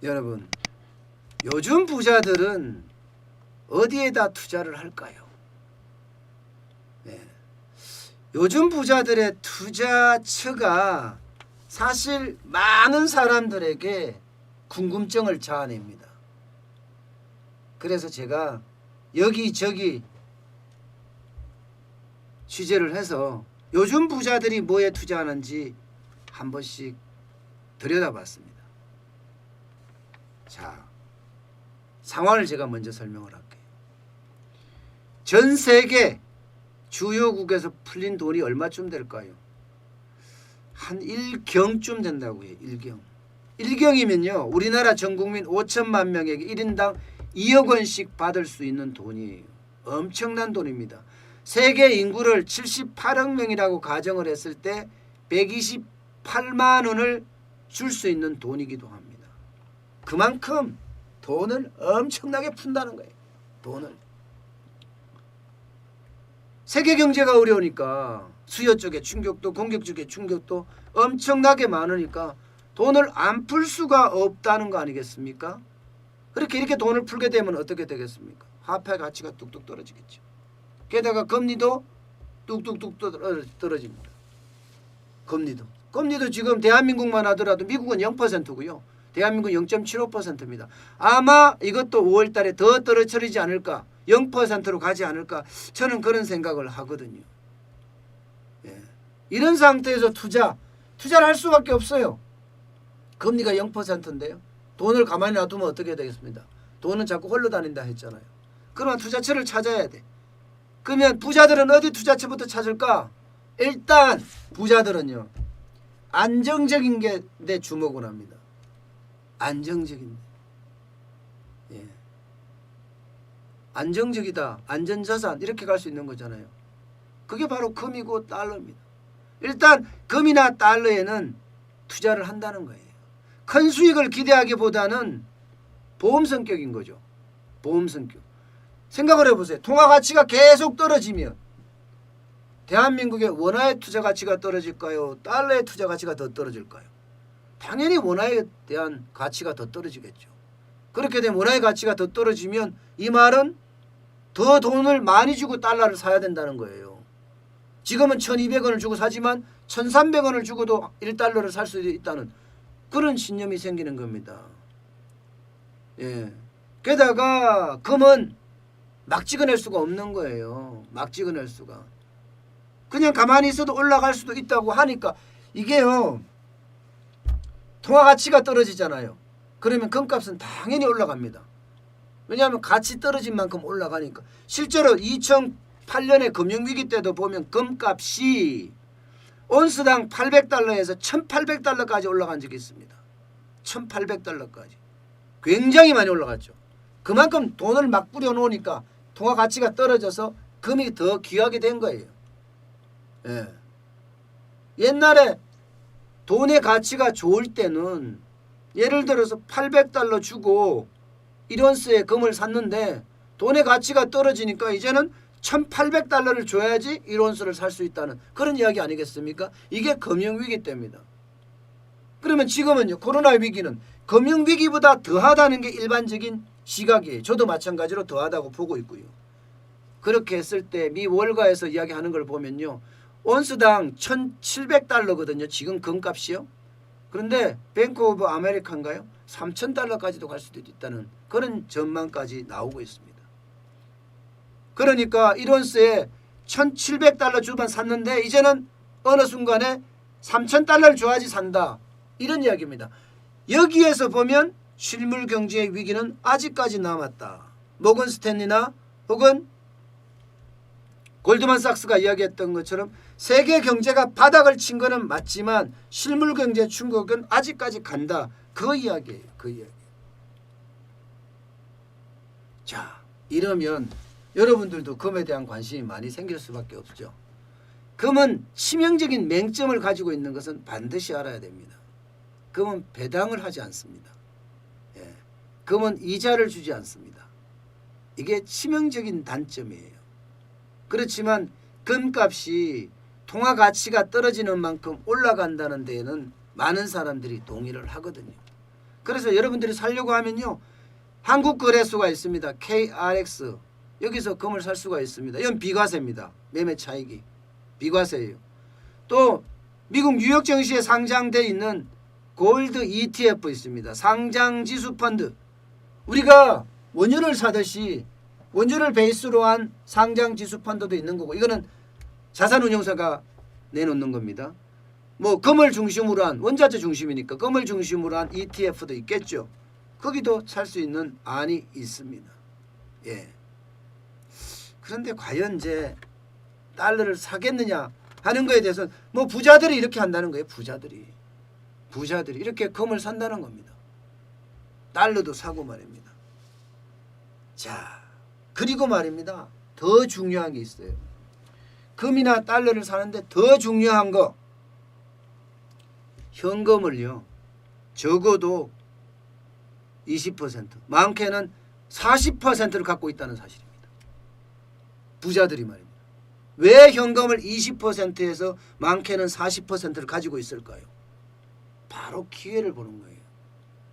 여러분, 요즘 부자들은 어디에다 투자를 할까요? 네. 요즘 부자들의 투자처가 사실 많은 사람들에게 궁금증을 자아냅니다. 그래서 제가 여기저기 취재를 해서 요즘 부자들이 뭐에 투자하는지 한 번씩 들여다봤습니다. 자, 상황을 제가 먼저 설명을 할게요. 전 세계 주요국에서 풀린 돈이 얼마쯤 될까요? 한 1경쯤 된다고 해요. 1경. 1경이면요. 우리나라 전국민 5천만 명에게 1인당 2억 원씩 받을 수 있는 돈이에요. 엄청난 돈입니다. 세계 인구를 78억 명이라고 가정을 했을 때 128만 원을 줄 수 있는 돈이기도 합니다. 그만큼 돈을 엄청나게 푼다는 거예요. 돈을. 세계 경제가 어려우니까 수요 쪽에 충격도 공격 쪽에 충격도 엄청나게 많으니까 돈을 안 풀 수가 없다는 거 아니겠습니까? 그렇게 이렇게 돈을 풀게 되면 어떻게 되겠습니까? 화폐 가치가 뚝뚝 떨어지겠죠. 게다가 금리도 뚝뚝뚝 떨어집니다. 금리도 지금 대한민국만 하더라도 미국은 0%고요. 대한민국은 0.75%입니다. 아마 이것도 5월 달에 더 떨어지지 않을까? 0%로 가지 않을까? 저는 그런 생각을 하거든요. 예. 이런 상태에서 투자를 할 수밖에 없어요. 금리가 0%인데요. 돈을 가만히 놔두면 어떻게 되겠습니다? 돈은 자꾸 흘러다닌다 했잖아요. 그러면 투자처를 찾아야 돼. 그러면 부자들은 어디 투자처부터 찾을까? 일단 부자들은요. 안정적인 게 주목을 합니다. 안정적인. 예. 안정적이다. 안전자산 이렇게 갈 수 있는 거잖아요. 그게 바로 금이고 달러입니다. 일단 금이나 달러에는 투자를 한다는 거예요. 큰 수익을 기대하기보다는 보험 성격인 거죠. 보험 성격. 생각을 해보세요. 통화 가치가 계속 떨어지면 대한민국의 원화의 투자 가치가 떨어질까요? 달러의 투자 가치가 더 떨어질까요? 당연히 원화에 대한 가치가 더 떨어지겠죠. 그렇게 되면 원화의 가치가 더 떨어지면 이 말은 더 돈을 많이 주고 달러를 사야 된다는 거예요. 지금은 1,200원을 주고 사지만 1,300원을 주고도 1달러를 살 수 있다는 그런 신념이 생기는 겁니다. 예. 게다가 금은 막 찍어낼 수가 없는 거예요. 막 찍어낼 수가. 그냥 가만히 있어도 올라갈 수도 있다고 하니까 이게요. 통화 가치가 떨어지잖아요. 그러면 금값은 당연히 올라갑니다. 왜냐하면 가치 떨어진 만큼 올라가니까. 실제로 2008년에 금융위기 때도 보면 금값이 온스당 800달러에서 1800달러까지 올라간 적이 있습니다. 1800달러까지. 굉장히 많이 올라갔죠. 그만큼 돈을 막 뿌려놓으니까 통화 가치가 떨어져서 금이 더 귀하게 된 거예요. 예. 옛날에 돈의 가치가 좋을 때는 예를 들어서 800달러 주고 1온스의 금을 샀는데 돈의 가치가 떨어지니까 이제는 1800달러를 줘야지 1온스를 살 수 있다는 그런 이야기 아니겠습니까? 이게 금융위기 때입니다. 그러면 지금은요. 코로나 위기는 금융위기보다 더하다는 게 일반적인 시각이에요. 저도 마찬가지로 더하다고 보고 있고요. 그렇게 했을 때 미 월가에서 이야기하는 걸 보면요. 온스당 1700달러거든요. 지금 금값이요. 그런데 뱅크 오브 아메리카인가요? 3000달러까지도 갈 수도 있다는 그런 전망까지 나오고 있습니다. 그러니까 1온스에 1700달러 주만 샀는데 이제는 어느 순간에 3000달러를 줘야지 산다. 이런 이야기입니다. 여기에서 보면 실물 경제의 위기는 아직까지 남았다. 모건 스탠리나 혹은 골드만삭스가 이야기했던 것처럼 세계 경제가 바닥을 친 거는 맞지만 실물 경제 충격은 아직까지 간다. 그 이야기예요. 그 이야기. 자, 이러면 여러분들도 금에 대한 관심이 많이 생길 수밖에 없죠. 금은 치명적인 맹점을 가지고 있는 것은 반드시 알아야 됩니다. 금은 배당을 하지 않습니다. 예. 금은 이자를 주지 않습니다. 이게 치명적인 단점이에요. 그렇지만 금값이 통화 가치가 떨어지는 만큼 올라간다는 데에는 많은 사람들이 동의를 하거든요. 그래서 여러분들이 살려고 하면요. 한국거래소가 있습니다. KRX. 여기서 금을 살 수가 있습니다. 이건 비과세입니다. 매매 차익이. 비과세예요. 또 미국 뉴욕 증시에 상장되어 있는 골드 ETF 있습니다. 상장지수 펀드. 우리가 원유를 사듯이 원유를 베이스로 한 상장지수 펀드도 있는 거고, 이거는 자산운용사가 내놓는 겁니다. 뭐 금을 중심으로 한, 원자재 중심이니까 금을 중심으로 한 ETF도 있겠죠. 거기도 살 수 있는 안이 있습니다. 예. 그런데 과연 이제 달러를 사겠느냐 하는 거에 대해서는 뭐 부자들이 이렇게 한다는 거예요. 부자들이 이렇게 금을 산다는 겁니다. 달러도 사고 말입니다. 자, 그리고 말입니다. 더 중요한 게 있어요. 금이나 달러를 사는데 더 중요한 거, 현금을요, 적어도 20%, 많게는 40%를 갖고 있다는 사실입니다. 부자들이 말입니다. 왜 현금을 20%에서 많게는 40%를 가지고 있을까요? 바로 기회를 보는 거예요.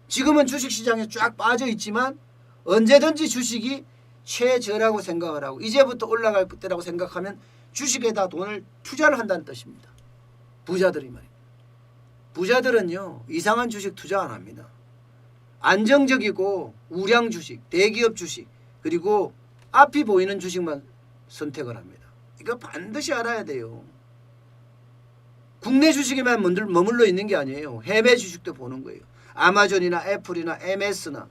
지금은 주식시장에 쫙 빠져 있지만 언제든지 주식이 최저라고 생각을 하고 이제부터 올라갈 때라고 생각하면 주식에다 돈을 투자를 한다는 뜻입니다. 부자들이 말입니다. 부자들은요, 이상한 주식 투자 안 합니다. 안정적이고 우량 주식, 대기업 주식, 그리고 앞이 보이는 주식만 선택을 합니다. 이거 반드시 알아야 돼요. 국내 주식에만 머물러 있는 게 아니에요. 해외 주식도 보는 거예요. 아마존이나 애플이나 MS나,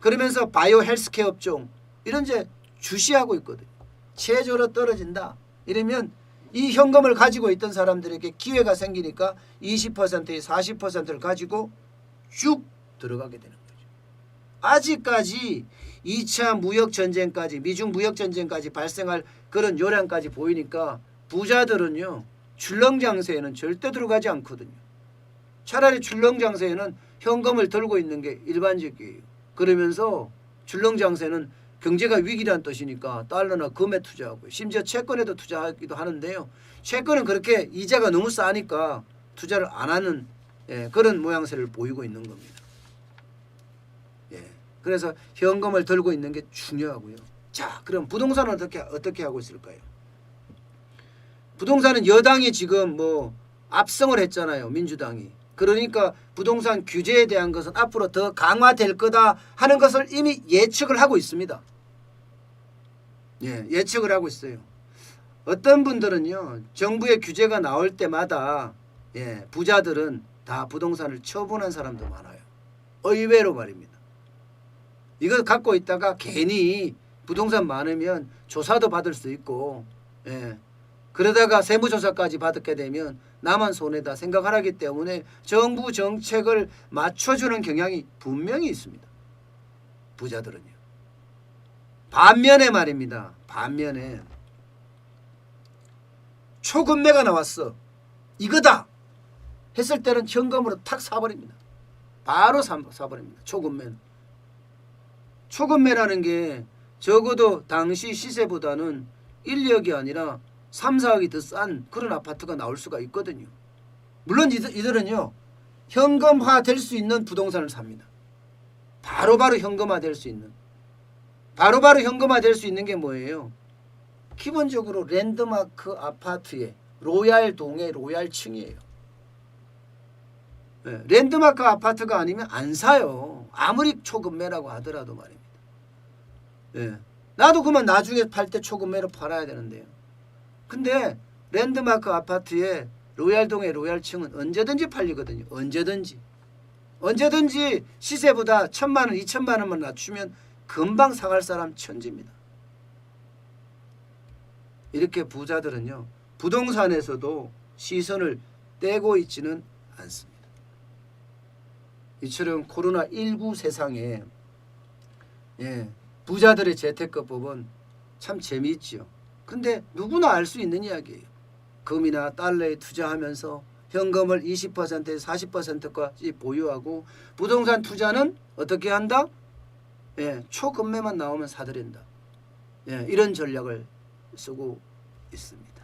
그러면서 바이오 헬스케어 업종 이런 제 주시하고 있거든요. 최저로 떨어진다 이러면 이 현금을 가지고 있던 사람들에게 기회가 생기니까 20%에 40%를 가지고 쭉 들어가게 되는 거죠. 아직까지 2차 무역전쟁까지, 미중 무역전쟁까지 발생할 그런 요량까지 보이니까 부자들은요, 출렁장세에는 절대 들어가지 않거든요. 차라리 출렁장세에는 현금을 들고 있는 게 일반적이에요. 그러면서 출렁장세는 경제가 위기라는 뜻이니까 달러나 금에 투자하고 심지어 채권에도 투자하기도 하는데요. 채권은 그렇게 이자가 너무 싸니까 투자를 안 하는 그런 모양새를 보이고 있는 겁니다. 그래서 현금을 들고 있는 게 중요하고요. 자, 그럼 부동산은 어떻게 하고 있을까요? 부동산은 여당이 지금 뭐 압승을 했잖아요. 민주당이. 그러니까 부동산 규제에 대한 것은 앞으로 더 강화될 거다 하는 것을 이미 예측을 하고 있습니다. 예측을 하고 있어요. 어떤 분들은요, 정부의 규제가 나올 때마다 부자들은 다 부동산을 처분한 사람도 많아요. 의외로 말입니다. 이걸 갖고 있다가 괜히 부동산 많으면 조사도 받을 수 있고, 그러다가 세무조사까지 받게 되면 나만 손해다 생각을 하기 때문에 정부 정책을 맞춰주는 경향이 분명히 있습니다. 부자들은요. 반면에 말입니다. 반면에 초급매가 나왔어. 이거다 했을 때는 현금으로 탁 사버립니다. 바로 사버립니다. 초급매라는 게 적어도 당시 시세보다는 1, 2억이 아니라 3, 4억이 더 싼 그런 아파트가 나올 수가 있거든요. 물론 이들은요, 현금화 될 수 있는 부동산을 삽니다. 바로바로 현금화 될 수 있는. 바로바로 현금화 될 수 있는 게 뭐예요? 기본적으로 랜드마크 아파트의 로얄동의 로얄층이에요. 랜드마크 아파트가 아니면 안 사요. 아무리 초급매라고 하더라도 말입니다. 나도 그만 나중에 팔 때 초급매로 팔아야 되는데요. 근데 랜드마크 아파트의 로얄동의 로얄층은 언제든지 팔리거든요. 언제든지 시세보다 1,000만 원, 2,000만 원만 낮추면 금방 사갈 사람 천지입니다. 이렇게 부자들은요, 부동산에서도 시선을 떼고 있지는 않습니다. 이처럼 코로나19 세상에 부자들의 재테크법은 참 재미있죠. 근데 누구나 알 수 있는 이야기예요. 금이나 달러에 투자하면서 현금을 20%에서 40%까지 보유하고 부동산 투자는 어떻게 한다? 초급매만 나오면 사들인다. 이런 전략을 쓰고 있습니다.